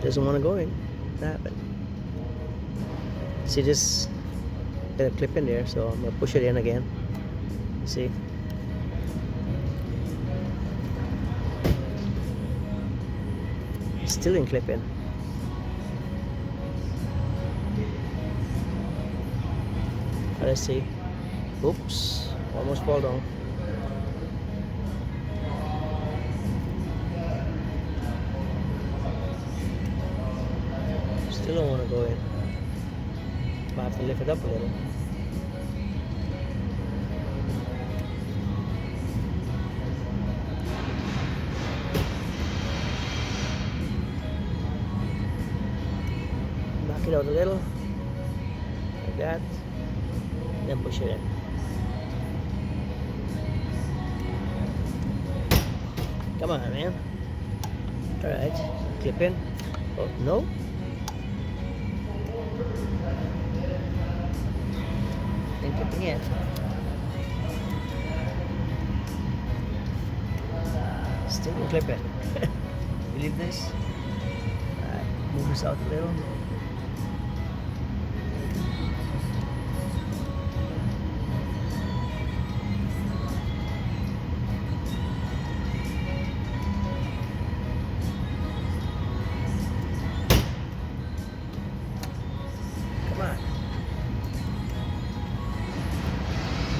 doesn't want to go in. What happened? See this? Got a clip in there, so I'm gonna push it in again. See? Still in clipping. Let's see. Oops, almost fall down. Still don't want to go in. Might have to lift it up a little. Back it out a little, like that. Then push it in. Come on, man. Alright, clip in. Oh, no. Then clipping in. Still in clipping. Believe this? Alright, move this out a little.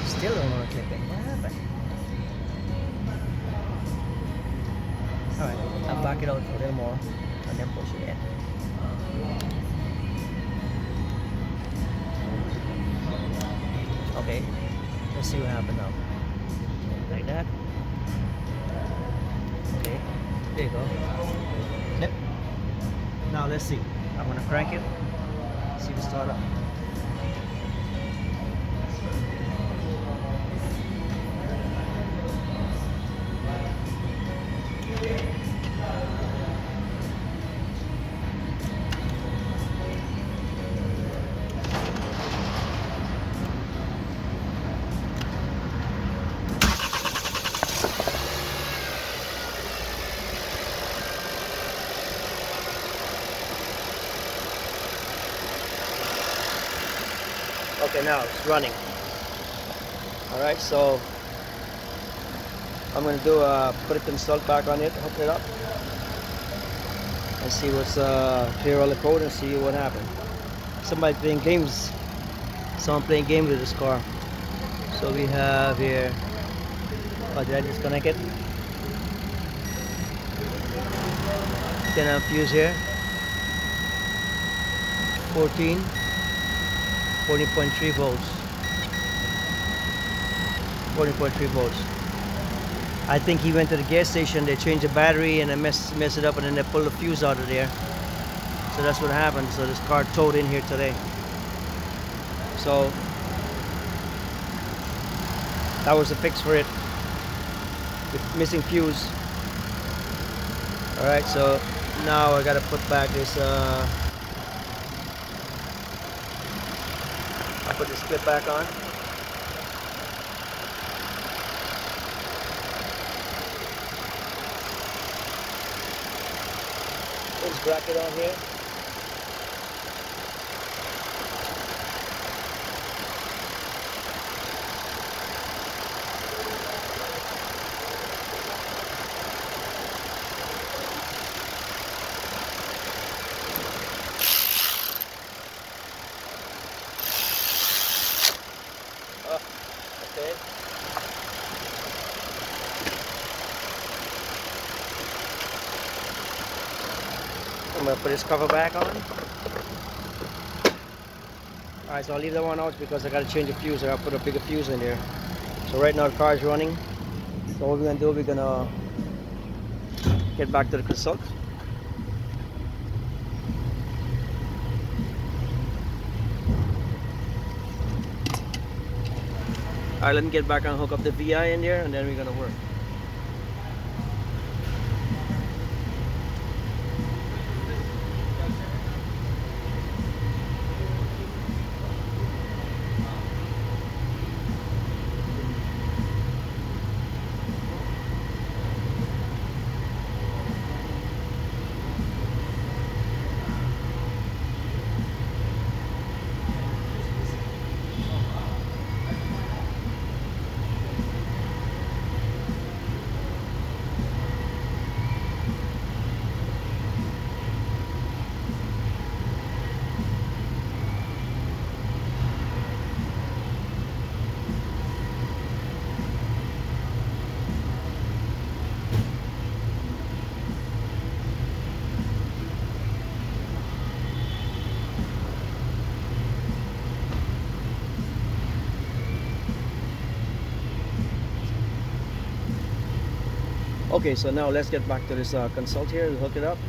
Still don't want to clip it. What happened? Alright, I'll back it out a little more and then push it in. Okay, let's see what happens now. Like that. Okay, there you go. Clip. Now let's see. I'm gonna crank it. See if it start up. Okay, now it's running. Alright, so I'm going to do put it installed back on it, hook it up, and see what's clear all the code and see what happened. Somebody playing games. Someone playing games with this car. So we have here. Oh, did I disconnect it? 10 amp fuse here. 40.3 volts. 40.3 volts. I think he went to the gas station, they changed the battery and they messed it up, and then they pulled the fuse out of there. So that's what happened. So this car towed in here today. So that was the fix for it. With missing fuse. Alright, so now I gotta put back this I'll put this clip back on. This bracket on here. Okay. I'm going to put this cover back on. Alright, so I'll leave that one out because I got to change the fuse. I got to put a bigger fuse in there. So right now the car is running. So what we're going to do, we're going to get back to the consult. Alright, let me get back and hook up the VI in there, and then we're gonna work. Okay, so now let's get back to this consult here, hook it up.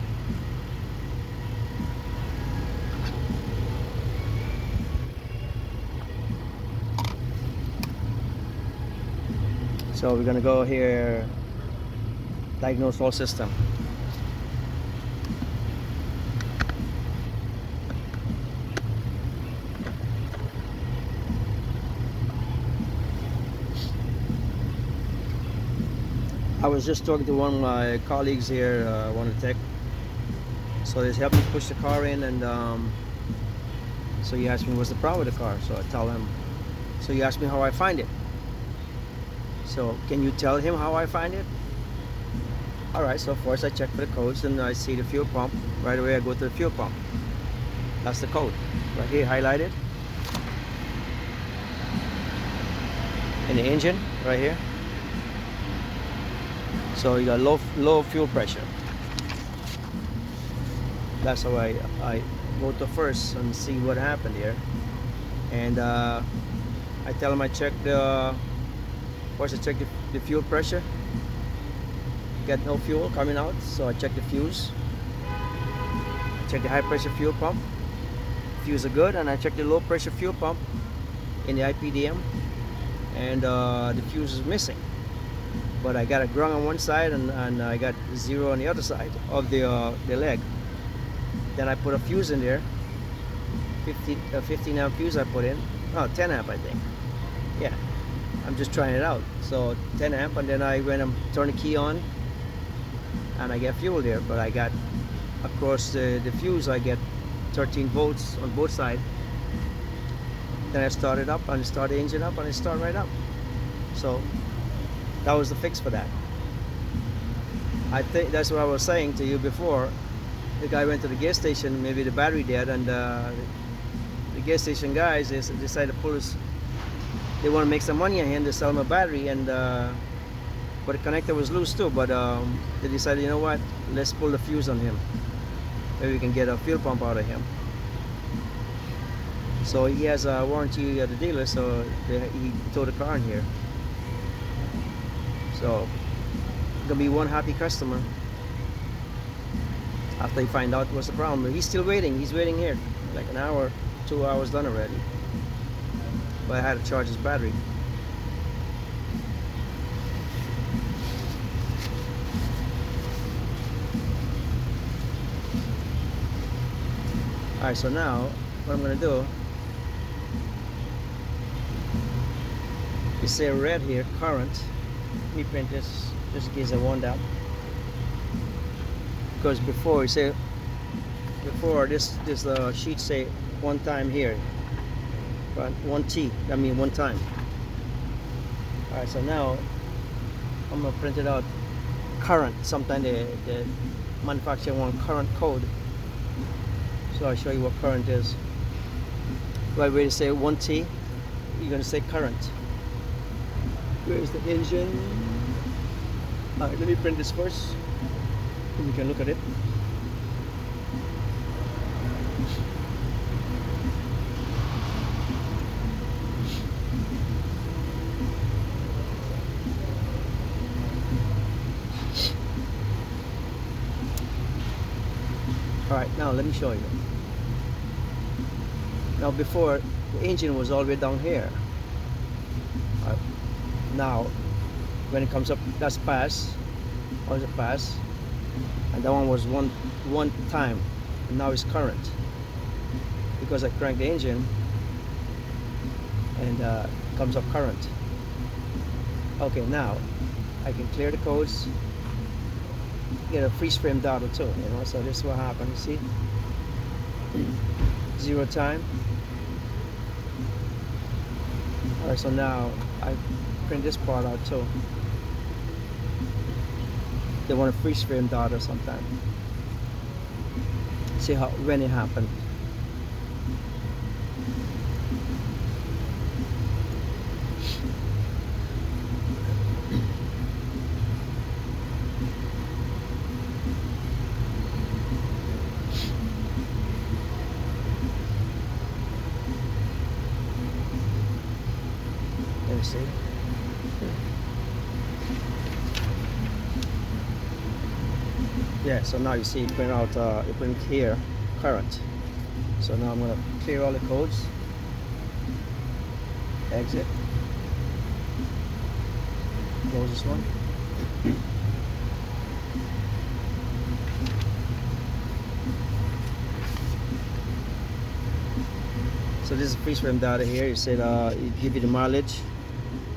So we're gonna go here, diagnose all system. I was just talking to one of my colleagues here, one of the tech. So he's helped me push the car in, and so he asked me what's the problem with the car. So I tell him. So he asked me how I find it. So can you tell him how I find it? All right. So first I check for the codes, and I see the fuel pump. Right away I go to the fuel pump. That's the code right here, highlighted. And the engine right here. So you got low fuel pressure. That's how I go to first and see what happened here. And I tell him I check first I check the fuel pressure. Got no fuel coming out, so I check the fuse. Check the high pressure fuel pump. Fuse are good, and I check the low pressure fuel pump in the IPDM, and the fuse is missing. But I got a grung on one side, and I got 0 on the other side of the leg. Then I put a fuse in there, 15 amp fuse I put in. Oh, 10 amp I think. Yeah, I'm just trying it out. So 10 amp, and then when I'm turning the key on, and I get fuel there. But I got across the fuse, I get 13 volts on both sides. Then I start it up, and start the engine up, and it start right up. So that was the fix for that. I think that's what I was saying to you before. The guy went to the gas station, maybe the battery dead, and the gas station guys decided to pull his. They want to make some money on him. They sell him a battery, and but the connector was loose too. But they decided, you know what? Let's pull the fuse on him. Maybe we can get a fuel pump out of him. So he has a warranty at the dealer, so he towed the car in here. So gonna be one happy customer. After he find out what's the problem, but he's still waiting. He's waiting here, like an hour, 2 hours done already. But I had to charge his battery. All right, so now what I'm gonna do is say red here, current. Let me print this just in case I want that. Because before this sheet say one time here, but 1T, I mean one time. All right, so now I'm gonna print it out current. Sometimes the manufacturer want current code, so I'll show you what current is. Right way to say 1T, you're gonna say current. Where's the engine? All right, let me print this first. We can look at it. All right, now let me show you. Now before, the engine was all the way down here. Now when it comes up, that's pass. Or is it pass? And that one was one time, and now it's current because I cranked the engine, and comes up current. Okay, now I can clear the codes, get a freeze frame data too, you know. So this is what happened. You see, 0 time. All right, so now I print this part out too. They want a freeze frame data sometime. See when it happened. Let me see. Yeah, so now you see it print out, it print here current. So now I'm gonna clear all the codes, exit, close this one. So this is freeze frame data here. It said it give you the mileage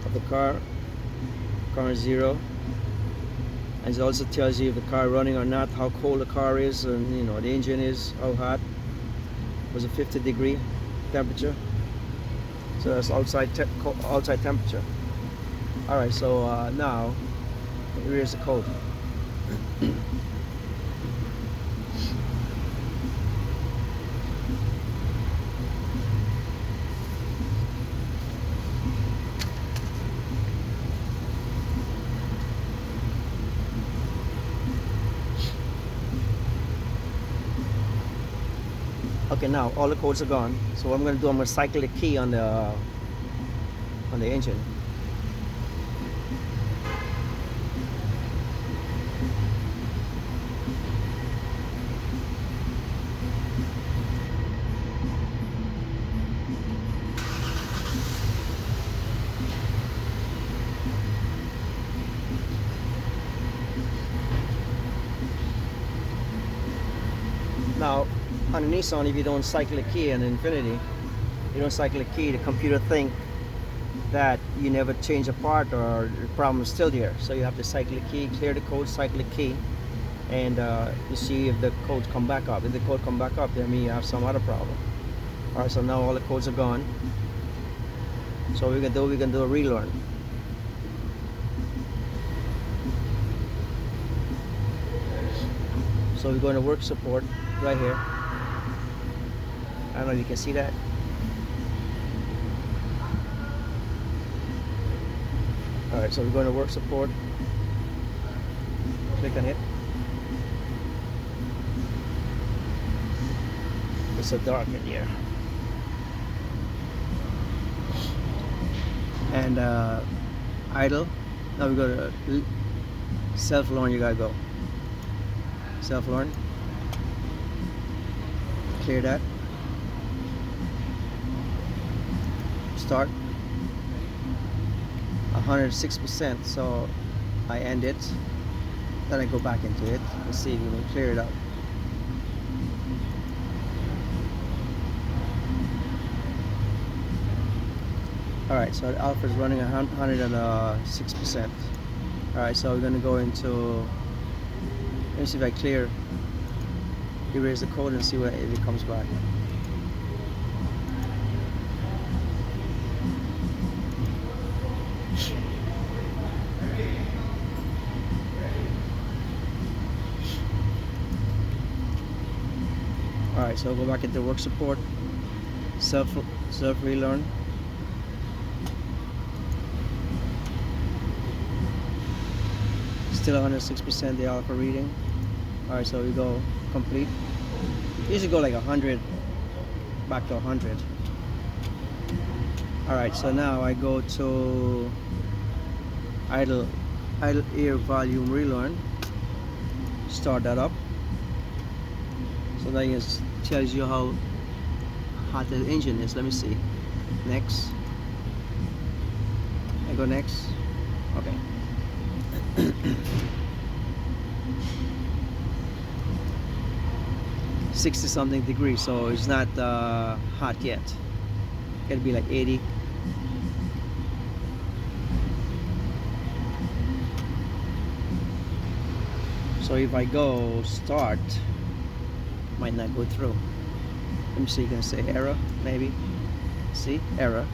of the car, current 0, and it also tells you if the car running or not, how cold the car is, and you know the engine is, how hot. It was a 50-degree temperature, so that's outside temperature. All right, so now here's the code. Okay, now all the codes are gone. So what I'm going to do, I'm going to cycle the key on the engine. Now, on a Nissan, if you don't cycle a key, and Infinity, you don't cycle a key, the computer think that you never change a part or the problem is still there. So you have to cycle the key, clear the code, cycle the key, and you see if the codes come back up. If the code come back up, that means you have some other problem. All right, so now all the codes are gone. So we can do a relearn. So we're going to work support right here. I don't know if you can see that. All right, so we're going to work support. Click on it. It's so dark in here. And idle. Now we go to self-learn. You gotta go. Self-learn. Clear that. Start. 106%. So I end it. Then I go back into it. Let's see if we can clear it up. Alright, so the alpha is running 106%. Alright, so we're going to go into, let me see if I clear, erase the code and see if it comes back. Alright, so I'll go back into work support, self relearn. Still 106% the alpha reading. Alright, so we go complete. Usually go like 100 back to 100. Alright, so now I go to idle air volume relearn. Start that up. So that just tells you how hot the engine is. Let me see. Next. I go next. Okay. 60 something degrees, so it's not hot yet. It'll be like 80. So if I go start, might not go through. Let me see, you can say error maybe. See, error.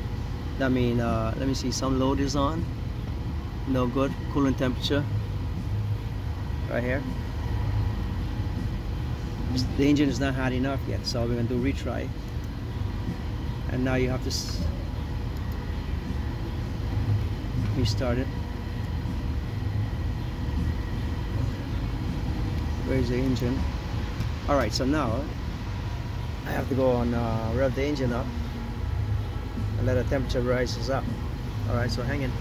That mean let me see, some load is on. No good. Coolant temperature right here. The engine is not hot enough yet, so we're gonna do retry. And now you have to restart it. Where's the engine? Alright, so now I have to go on rev the engine up and let the temperature rises up. Alright, so hang in.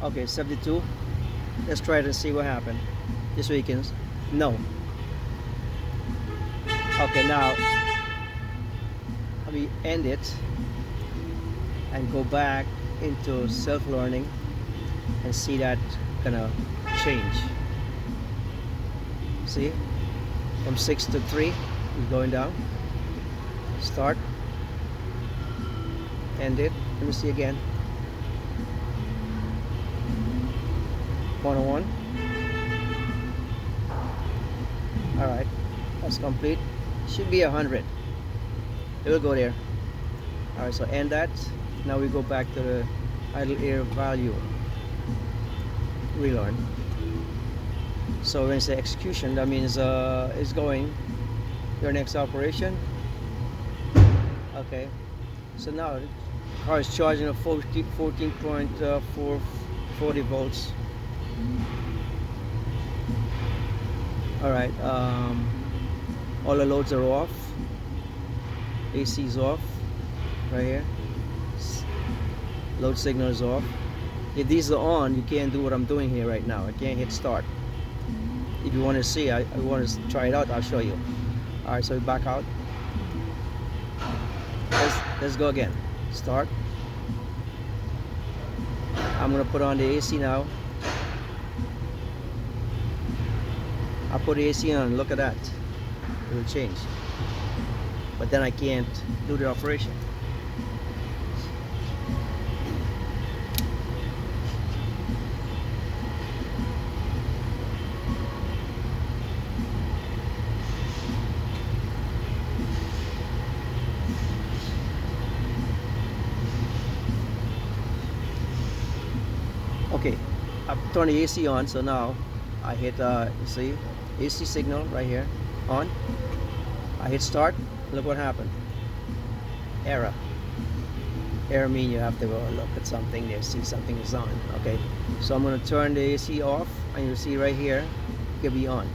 Okay, 72. Let's try it and see what happened. This weekend. No. Okay, now let me end it and go back into self-learning and see that gonna change. See, from 6 to 3, we're going down. Start, end it. Let me see again. 101. All right, that's complete. Should be 100. It will go there. All right, so end that. Now we go back to the idle air value. Relearn. So when I say execution, that means it's going your next operation. Okay. So now the car is charging at 14.440 volts. All right. All the loads are off. AC is off. Right here. Load signal is off. If these are on, you can't do what I'm doing here right now. I can't hit start. If you want to see, I want to try it out, I'll show you. All right, so we back out. Let's go again. Start. I'm gonna put on the AC now. I put the AC on. Look at that. It will change. But then I can't do the operation. Okay, I've turned the AC on, so now I hit, you see, AC signal right here, on. I hit start, look what happened. Error. Error means you have to go look at something there, see something is on. Okay, so I'm going to turn the AC off, and you'll see right here, it'll be on.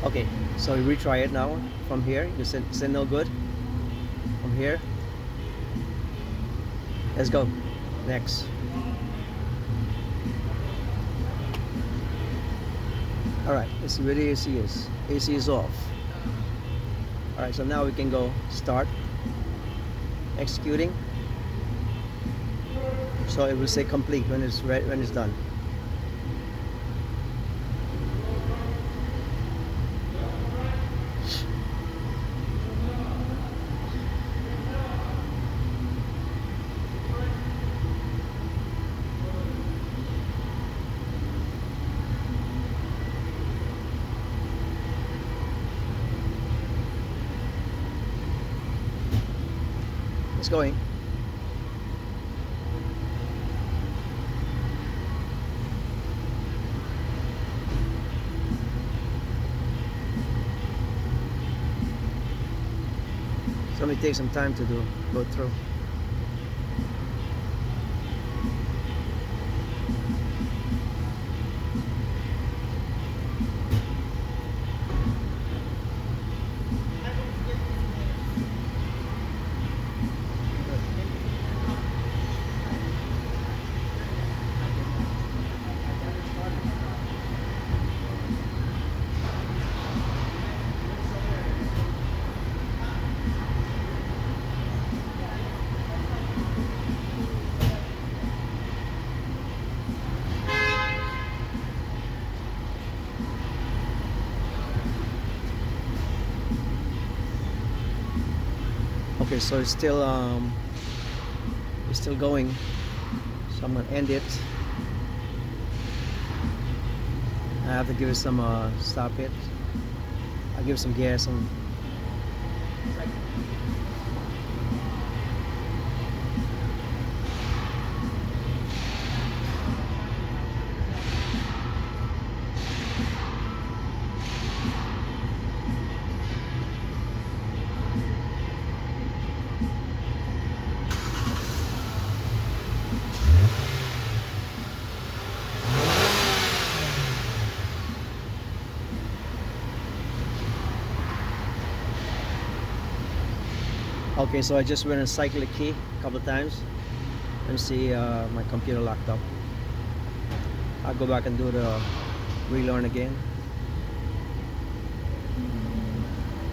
Okay, so we retry it now from here. You said no good. From here. Let's go. Next. Alright, let's see where the AC is. AC is off. Alright, so now we can go start. Executing. So it will say complete when it's ready, when it's done. It's going. So it may take some time to go through. Okay, so it's still going. So I'm gonna end it. I have to give it some stop it. I'll give it some gas and Okay, so I just went and cycled the key a couple of times. Let me see, my computer locked up. I'll go back and do the relearn again.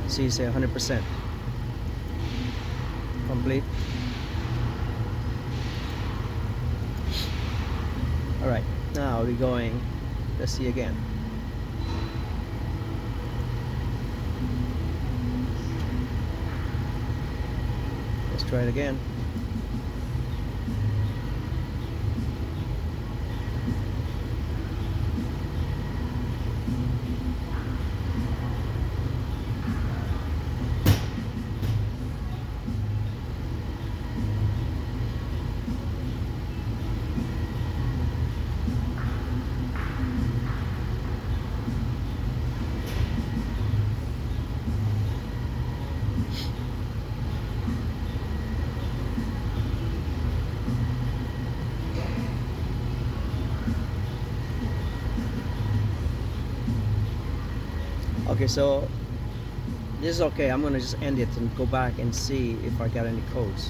See, say 100% complete. All right, now we're going. Let's see again. Let's try it again. Okay, so this is okay. I'm gonna just end it and go back and see if I got any codes.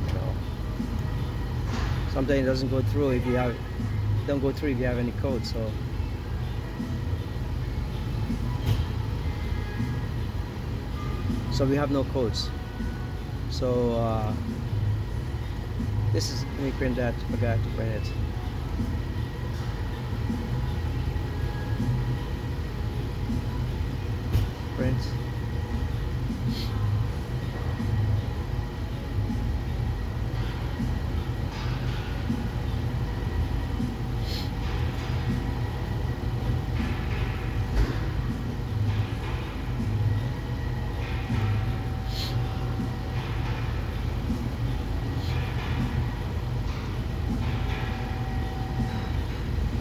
You know, sometimes it doesn't go through if you have don't go through if you have any code. So we have no codes. So this is, let me print that. Forgot to print it. Print.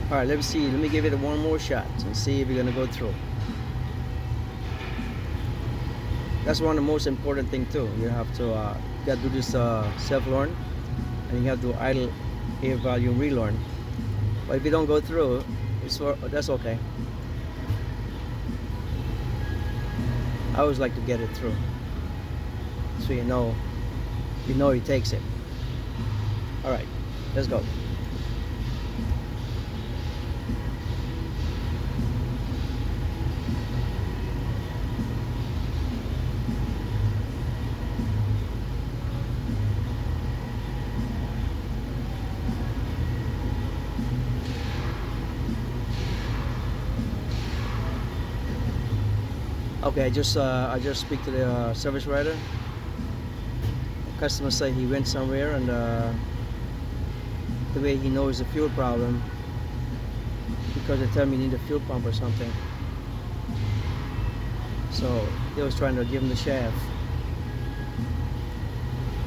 All right, let me see. Let me give it one more shot and see if you're gonna go through. That's one of the most important thing too. You have to you got to do this self-learn, and you have to idle air volume relearn. But if you don't go through, that's okay. I always like to get it through, so you know he takes it. All right, let's go. Okay, I just speak to the service writer. The customer said he went somewhere, and the way he knows the fuel problem, because they tell me you need a fuel pump or something. So they was trying to give him the shaft.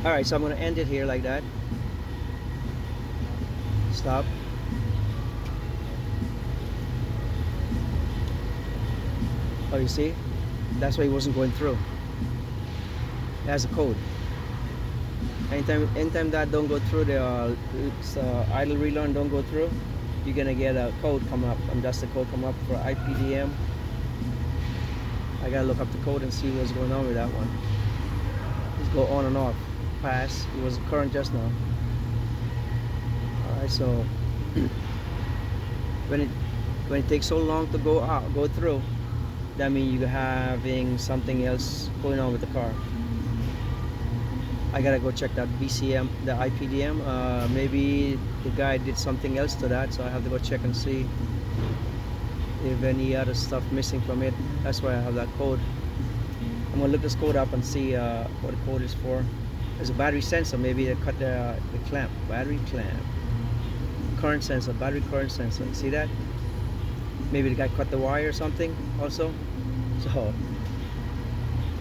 All right, so I'm going to end it here like that. Stop. Oh, you see? That's why he wasn't going through. It has a code. Anytime that don't go through, the idle relearn don't go through, you're gonna get a code come up, and that's the code come up for IPDM. I gotta look up the code and see what's going on with that one. Just go on and off. Pass. It was current just now. All right, so when it takes so long to go through, that means you're having something else going on with the car. I gotta go check that BCM, the IPDM. Maybe the guy did something else to that, so I have to go check and see if any other stuff missing from it. That's why I have that code. I'm gonna look this code up and see what the code is for. There's a battery sensor. Maybe they cut the clamp, battery clamp, current sensor, battery current sensor. See that? Maybe the guy cut the wire or something also. So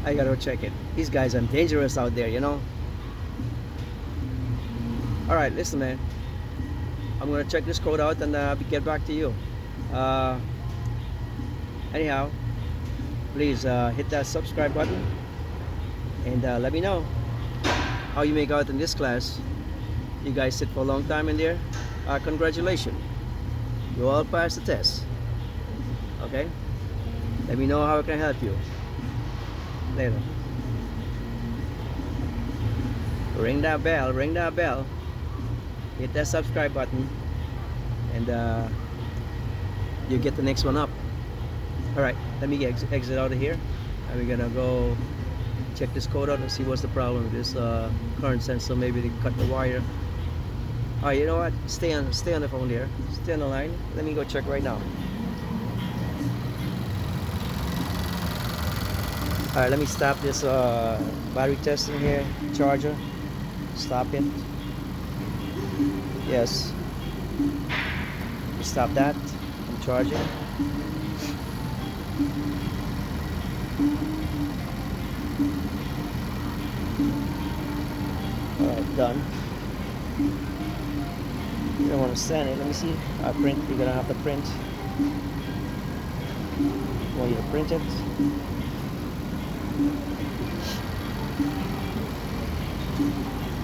I gotta go check it. These guys are dangerous out there, you know. All right, listen, man. I'm gonna check this code out and get back to you. Anyhow, please hit that subscribe button and let me know how you make out in this class. You guys sit for a long time in there. Congratulations, you all passed the test. Okay, let me know how I can help you later. ring that bell, ring that bell, hit that subscribe button, and you get the next one up. Alright, let me exit out of here, and we're gonna go check this code out and see what's the problem with this current sensor. Maybe they cut the wire. Alright, you know what, stay on the phone there, stay on the line. Let me go check right now. Alright, let me stop this battery testing here, charger. Stop it. Yes. Stop that. I'm charging. Alright, done. You don't want to send it. Let me see. Print. You're gonna have to print. Want you to print it.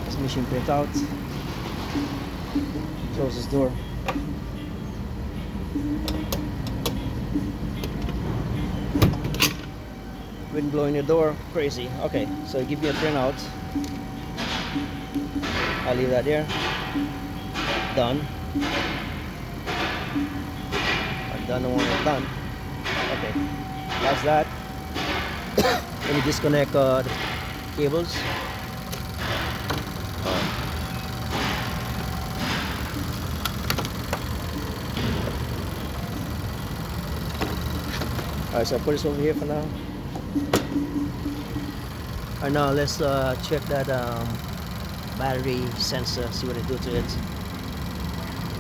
This machine print out. Close this door. Wind blowing the door, crazy. Okay, so give me a printout. I'll leave that there. Done. I'm done. The one is done. Okay, that's that. Let me disconnect the cables. Alright, so I put this over here for now. Alright, now let's check that battery sensor, see what it do to it.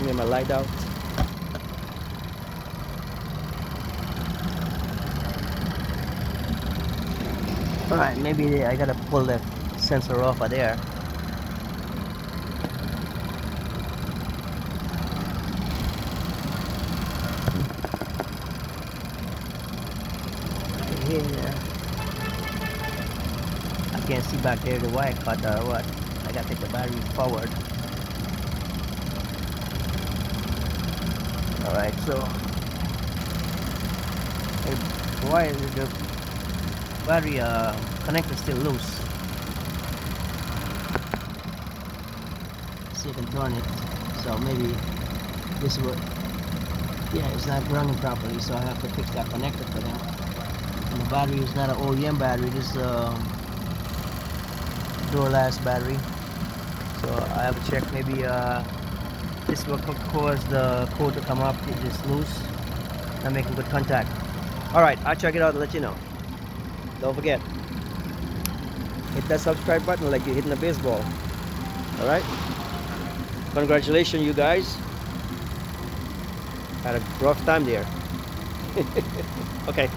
Get my light out. Alright, maybe I gotta pull the sensor off of there. Here. I can't see back there the wire cut or what. I gotta take the battery forward. Alright, so the wire, the battery connector is still loose. See if I can turn it. So maybe this would, yeah, it's not running properly, so I have to fix that connector for them. And the battery is not an OEM battery, this is door-last battery. So I have to check, maybe this will cause the code to come up. It is loose, not making good contact. Alright, I'll check it out and let you know. Don't forget, hit that subscribe button like you're hitting a baseball. Alright, congratulations you guys, had a rough time there. Okay.